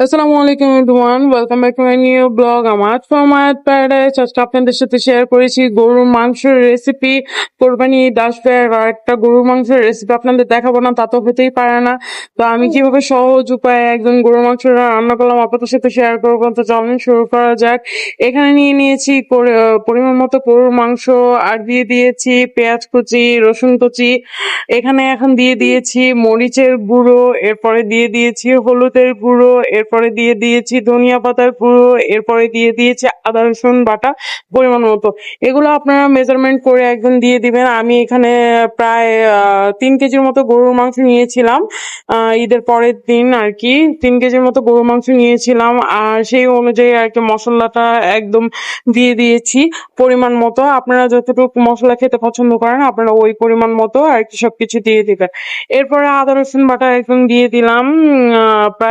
আসসালামু আলাইকুম everyone, welcome back to my new blog. আমার ফ্রম আয়াত প্যারাডাইস। আজকে আপনাদের সাথে শেয়ার করেছি গরুর মাংসের রেসিপি। কোরবানি ঈদ আসবে আর একটা গরুর মাংসের রেসিপি আপনাদের দেখাবো না তা তো হতেই পারে না। তো আমি কিভাবে সহজ উপায়ে একদম গরুর মাংস রান্না করলাম আপনাদের সাথে শেয়ার করবো। তো চলুন শুরু করা যাক। এখানে নিয়ে নিয়েছি পরিমাণ মতো গরুর মাংস, আর দিয়ে দিয়েছি পেঁয়াজ কুচি, রসুন কুচি। এখানে এখন দিয়ে দিয়েছি মরিচের গুঁড়ো, এরপরে দিয়ে দিয়েছি হলুদের গুঁড়ো, এরপরে দিয়ে দিয়েছি ধনিয়া পাতার গুঁড়ো, এরপরে দিয়ে দিয়েছি আদা রসুন বাটা পরিমাণ মতো। এগুলো আপনারা মেজারমেন্ট করে একদম দিয়ে দিবেন। আমি এখানে প্রায় 3 কেজির মতো গরুর মাংস নিয়েছিলাম, ঈদের পরের দিন আর কি। 3 কেজির মতো গরুর মাংস নিয়েছিলাম, আর সেই অনুযায়ী আর কি মশলাটা একদম দিয়ে দিয়েছি পরিমাণ মতো। আপনারা যতটুকু মশলা খেতে পছন্দ করেন আপনারা ওই পরিমাণ মতো আর কি সবকিছু দিয়ে দিবেন। এরপরে আদা রসুন বাটা একদম দিয়ে দিলাম, প্রায়